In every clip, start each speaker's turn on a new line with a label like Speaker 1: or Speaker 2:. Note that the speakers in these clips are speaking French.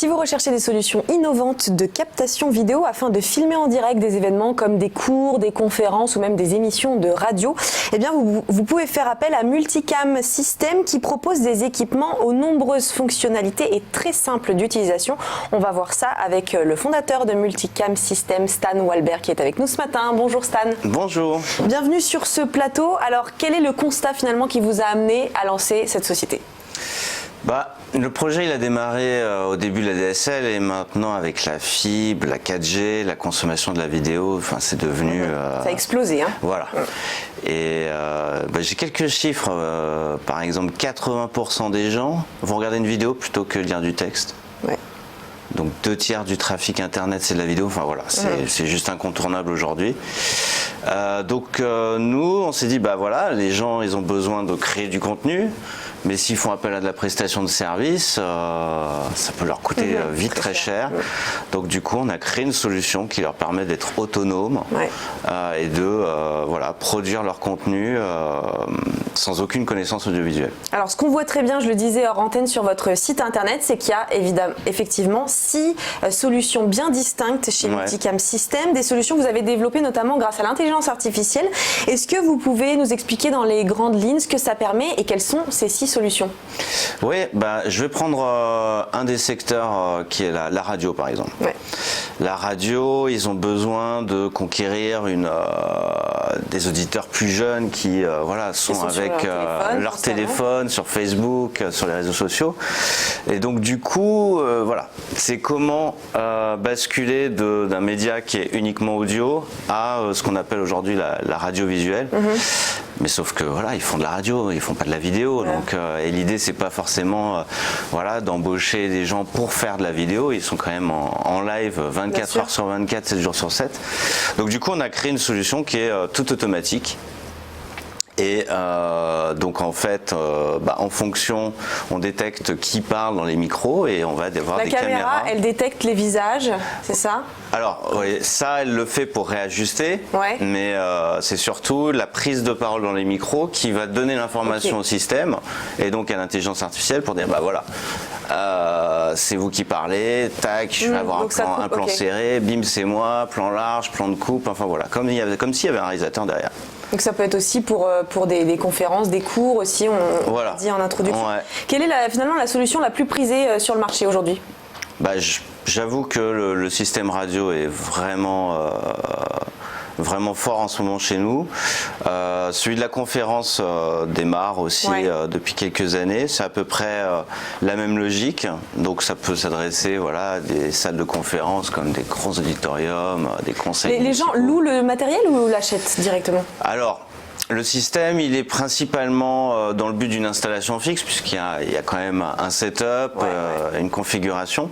Speaker 1: Si vous recherchez des solutions innovantes de captation vidéo afin de filmer en direct des événements comme des cours, des conférences ou même des émissions de radio, eh bien vous pouvez faire appel à Multicam System qui propose des équipements aux nombreuses fonctionnalités et très simples d'utilisation. On va voir ça avec le fondateur de Multicam System, Stan Walbert, qui est avec nous ce matin. Bonjour Stan.
Speaker 2: Bonjour.
Speaker 1: Bienvenue sur ce plateau. Alors quel est le constat finalement qui vous a amené à lancer cette société ?
Speaker 2: Le projet il a démarré au début de la DSL et maintenant avec la fibre, la 4G, la consommation de la vidéo, c'est devenu...
Speaker 1: Ça a explosé. Hein.
Speaker 2: Voilà. Et j'ai quelques chiffres. Par exemple, 80% des gens vont regarder une vidéo plutôt que lire du texte.
Speaker 1: Ouais.
Speaker 2: Donc 2/3 du trafic internet c'est de la vidéo. C'est juste incontournable aujourd'hui. Nous on s'est dit les gens ils ont besoin de créer du contenu. Mais s'ils font appel à de la prestation de service, ça peut leur coûter vite très cher. Donc du coup, on a créé une solution qui leur permet d'être autonomes et de produire leur contenu sans aucune connaissance audiovisuelle.
Speaker 1: Alors ce qu'on voit très bien, je le disais hors antenne sur votre site internet, c'est qu'il y a effectivement 6 solutions bien distinctes chez Multicam System, des solutions que vous avez développées notamment grâce à l'intelligence artificielle. Est-ce que vous pouvez nous expliquer dans les grandes lignes ce que ça permet et quelles sont ces 6 solutions?
Speaker 2: Oui, je vais prendre un des secteurs qui est la radio par exemple. Ouais. La radio, ils ont besoin de conquérir des auditeurs plus jeunes qui sont avec leur téléphone, sur Facebook, sur les réseaux sociaux. Et donc du coup, c'est comment basculer d'un média qui est uniquement audio à ce qu'on appelle aujourd'hui la radio visuelle. Mais sauf que ils font de la radio, ils font pas de la vidéo. Donc et l'idée c'est pas forcément d'embaucher des gens pour faire de la vidéo, ils sont quand même en live 24 heures sur 24, 7 jours sur 7. Donc du coup on a créé une solution qui est toute automatique. Et donc en fait, en fonction, on détecte qui parle dans les micros et on va avoir des caméras. La caméra,
Speaker 1: elle détecte les visages, c'est ça?
Speaker 2: Alors oui, ça, elle le fait pour réajuster, mais c'est surtout la prise de parole dans les micros qui va donner l'information au système et donc à l'intelligence artificielle pour dire c'est vous qui parlez, tac, je vais avoir un plan serré, bim c'est moi, plan large, plan de coupe, comme s'il y avait un réalisateur derrière.
Speaker 1: Donc ça peut être aussi pour des conférences, des cours aussi, on dit en introduction. Quelle est finalement la solution la plus prisée sur le marché aujourd'hui?
Speaker 2: J'avoue que le système radio est vraiment fort en ce moment chez nous. Celui de la conférence démarre aussi depuis quelques années. C'est à peu près la même logique. Donc ça peut s'adresser à des salles de conférence comme des grands auditoriums, des conseils.
Speaker 1: Les gens louent le matériel ou l'achètent directement?
Speaker 2: Alors, le système, il est principalement dans le but d'une installation fixe puisqu'il y a quand même un setup, une configuration.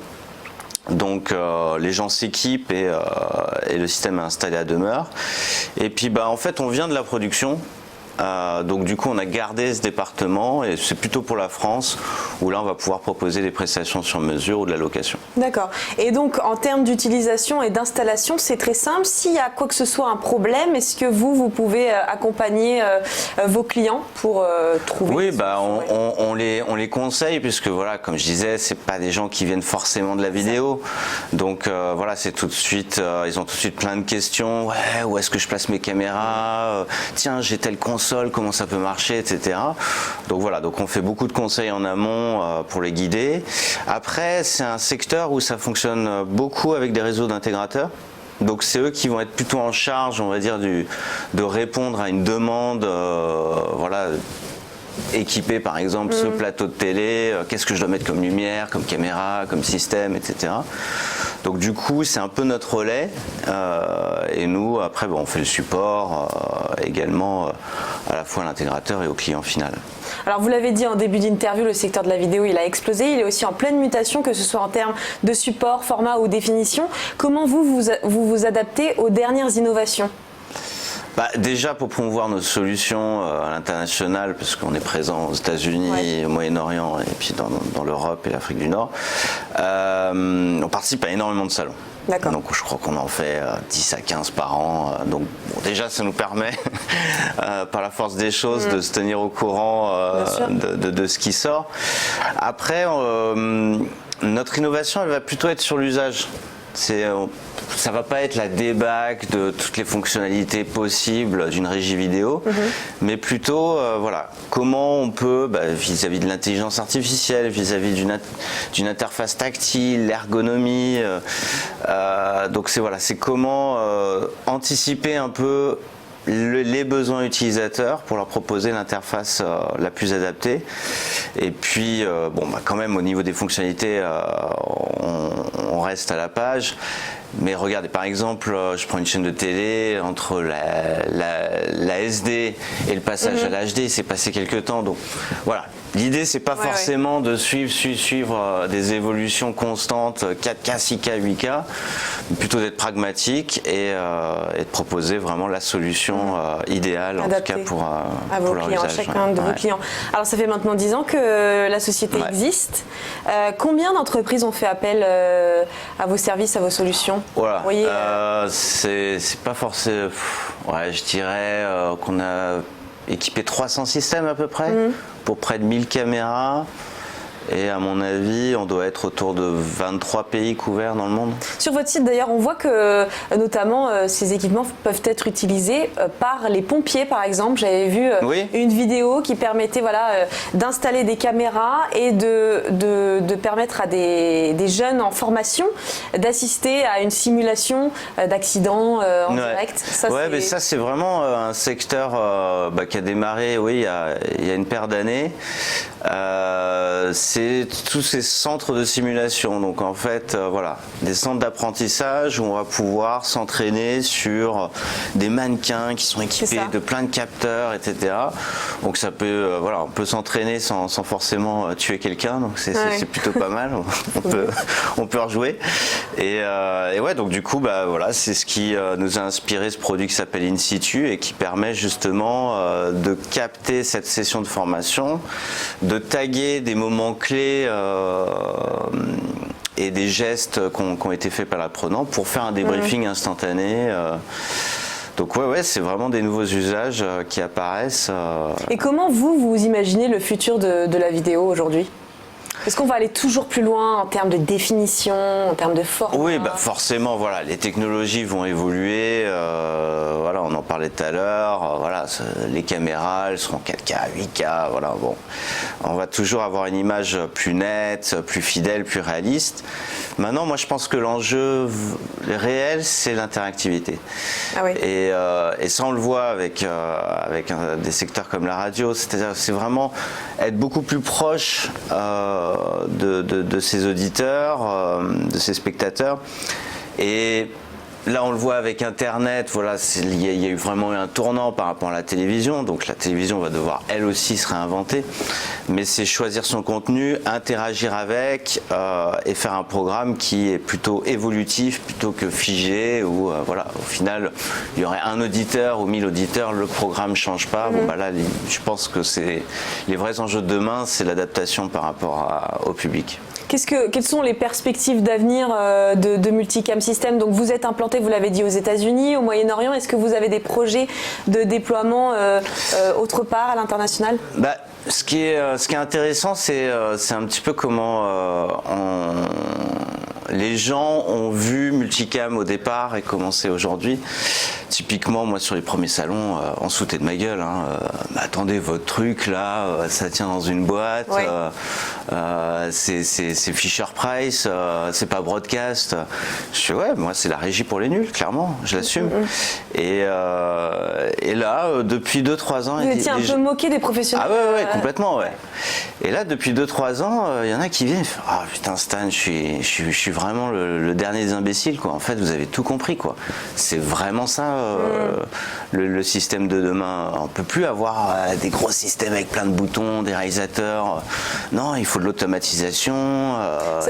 Speaker 2: Donc les gens s'équipent et le système est installé à demeure. Et puis en fait on vient de la production. Donc du coup on a gardé ce département et c'est plutôt pour la France où là on va pouvoir proposer des prestations sur mesure ou de la location.
Speaker 1: D'accord. Et donc en termes d'utilisation et d'installation c'est très simple. S'il y a quoi que ce soit un problème, est-ce que vous pouvez accompagner vos clients pour trouver?
Speaker 2: Oui, on les conseille puisque comme je disais c'est pas des gens qui viennent forcément de la vidéo. Donc c'est tout de suite ils ont tout de suite plein de questions. Où est-ce que je place mes caméras? Tiens j'ai telle console, comment ça peut marcher, etc. Donc donc on fait beaucoup de conseils en amont pour les guider. Après, c'est un secteur où ça fonctionne beaucoup avec des réseaux d'intégrateurs. Donc c'est eux qui vont être plutôt en charge, on va dire, de répondre à une demande, équiper par exemple ce plateau de télé, qu'est-ce que je dois mettre comme lumière, comme caméra, comme système, etc. Donc du coup c'est un peu notre relais et nous après on fait le support également à la fois à l'intégrateur et au client final.
Speaker 1: Alors vous l'avez dit en début d'interview, le secteur de la vidéo il a explosé, il est aussi en pleine mutation, que ce soit en termes de support, format ou définition. Comment vous adaptez aux dernières innovations?
Speaker 2: Déjà pour promouvoir nos solutions à l'international, parce qu'on est présent aux États-Unis, au Moyen-Orient et puis dans l'Europe et l'Afrique du Nord, on participe à énormément de salons. Donc je crois qu'on en fait 10 à 15 par an. Donc déjà ça nous permet par la force des choses de se tenir au courant de ce qui sort. Après Notre innovation, elle va plutôt être sur l'usage. Ça va pas être la débâcle de toutes les fonctionnalités possibles d'une régie vidéo, mais plutôt voilà, comment on peut, vis-à-vis de l'intelligence artificielle, vis-à-vis d'une interface tactile, l'ergonomie, donc c'est comment anticiper un peu les besoins utilisateurs pour leur proposer l'interface la plus adaptée. Et puis, quand même, au niveau des fonctionnalités, on reste à la page. Mais regardez, par exemple, je prends une chaîne de télé, entre la SD et le passage à l'HD, il s'est passé quelques temps. Donc voilà, l'idée, c'est pas forcément de suivre des évolutions constantes, 4K, 6K, 8K, mais plutôt d'être pragmatique et de proposer vraiment la solution idéale,
Speaker 1: adapté,
Speaker 2: en tout cas pour
Speaker 1: vos
Speaker 2: leur
Speaker 1: clients,
Speaker 2: usage.
Speaker 1: chacun de vos clients. Alors, ça fait maintenant 10 ans que la société existe. Combien d'entreprises ont fait appel à vos services, à vos solutions?
Speaker 2: Voilà,
Speaker 1: vous voyez,
Speaker 2: c'est pas forcément. Je dirais qu'on a équipé 300 systèmes à peu près, pour près de 1000 caméras. Et à mon avis, on doit être autour de 23 pays couverts dans le monde.
Speaker 1: Sur votre site d'ailleurs, on voit que notamment ces équipements peuvent être utilisés par les pompiers par exemple. J'avais vu une vidéo qui permettait d'installer des caméras et de permettre à des jeunes en formation d'assister à une simulation d'accident en direct.
Speaker 2: Ça c'est vraiment un secteur qui a démarré il y a une paire d'années. C'est tous ces centres de simulation, donc en fait des centres d'apprentissage où on va pouvoir s'entraîner sur des mannequins qui sont équipés de plein de capteurs, etc. Donc ça peut, on peut s'entraîner sans forcément tuer quelqu'un, donc c'est plutôt pas mal, on peut rejouer. Et donc du coup c'est ce qui nous a inspiré ce produit qui s'appelle In Situ et qui permet justement de capter cette session de formation, de taguer des moments clés et des gestes qui ont été faits par l'apprenant pour faire un débriefing instantané. Donc c'est vraiment des nouveaux usages qui apparaissent.
Speaker 1: Et comment vous imaginez le futur de la vidéo aujourd'hui ? Est-ce qu'on va aller toujours plus loin en termes de définition, en termes de format ?
Speaker 2: Oui, forcément, les technologies vont évoluer. On en parlait tout à l'heure. Les caméras, elles seront 4K, 8K. On va toujours avoir une image plus nette, plus fidèle, plus réaliste. Maintenant, moi, je pense que l'enjeu réel, c'est l'interactivité. Et ça, on le voit avec des secteurs comme la radio. C'est-à-dire, c'est vraiment être beaucoup plus proche de ses auditeurs, de ses spectateurs. Et là, on le voit avec Internet, il y a eu vraiment un tournant par rapport à la télévision. Donc la télévision va devoir, elle aussi, se réinventer. Mais c'est choisir son contenu, interagir avec et faire un programme qui est plutôt évolutif plutôt que figé. Où au final, il y aurait un auditeur ou 1000 auditeurs, le programme ne change pas. Je pense que les vrais enjeux de demain, c'est l'adaptation par rapport au public.
Speaker 1: Quelles sont les perspectives d'avenir de Multicam System ? Donc vous êtes implanté, vous l'avez dit, aux États-Unis, au Moyen-Orient. Est-ce que vous avez des projets de déploiement autre part à l'international ?
Speaker 2: Ce qui est intéressant, c'est un petit peu comment les gens ont vu Multicam au départ et comment c'est aujourd'hui. Typiquement, moi, sur les premiers salons, on se foutait de ma gueule. Attendez, votre truc, là, ça tient dans une boîte, c'est Fisher Price, c'est pas Broadcast. Je fais, moi, c'est la régie pour les nuls, clairement, je l'assume. Et là, depuis 2-3 ans...
Speaker 1: Vous étiez un peu moqué des professionnels.
Speaker 2: Complètement, Et là, depuis 2-3 ans, il y en a qui viennent et font, putain, Stan, je suis vraiment le dernier des imbéciles, quoi. En fait, vous avez tout compris, quoi. C'est vraiment ça, le système de demain. On peut plus avoir des gros systèmes avec plein de boutons, des réalisateurs. Non, il faut de l'automatisation,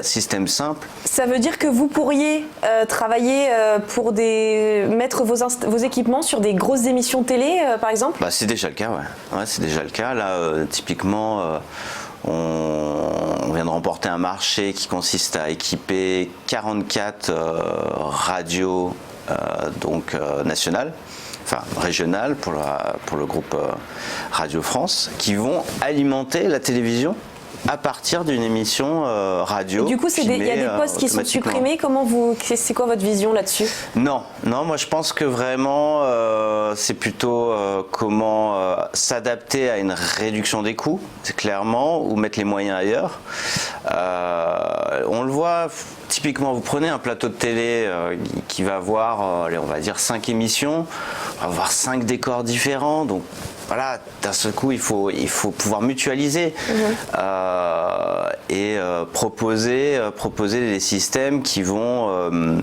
Speaker 2: système simple.
Speaker 1: Ça veut dire que vous pourriez travailler pour mettre vos équipements sur des grosses émissions télé, par exemple ?
Speaker 2: C'est déjà le cas, c'est déjà le cas. Là, typiquement, on vient de remporter un marché qui consiste à équiper 44 radios nationales, régionales pour le groupe Radio France, qui vont alimenter la télévision à partir d'une émission radio.
Speaker 1: Et du coup, il y a des postes qui sont supprimés. C'est quoi votre vision là-dessus? Non,
Speaker 2: moi je pense que vraiment c'est plutôt comment s'adapter à une réduction des coûts, c'est clairement, ou mettre les moyens ailleurs. On le voit, typiquement, vous prenez un plateau de télé qui va avoir, on va dire 5 émissions, on va avoir 5 décors différents, donc voilà, d'un seul coup, il faut pouvoir mutualiser et proposer des systèmes qui vont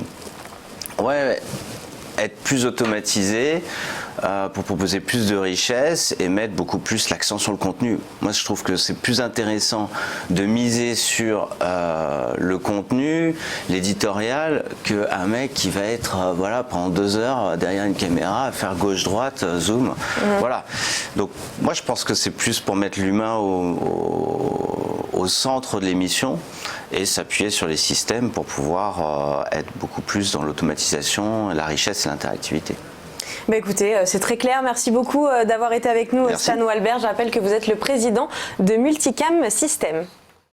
Speaker 2: être plus automatisés pour proposer plus de richesse et mettre beaucoup plus l'accent sur le contenu. Moi, je trouve que c'est plus intéressant de miser sur le contenu, l'éditorial, qu'un mec qui va être pendant 2 heures derrière une caméra à faire gauche-droite, zoom. Voilà. Donc, moi, je pense que c'est plus pour mettre l'humain au centre de l'émission et s'appuyer sur les systèmes pour pouvoir être beaucoup plus dans l'automatisation, la richesse et l'interactivité.
Speaker 1: Bah écoutez, c'est très clair. Merci beaucoup d'avoir été avec nous, Stan Walbert. Je rappelle que vous êtes le président de Multicam System.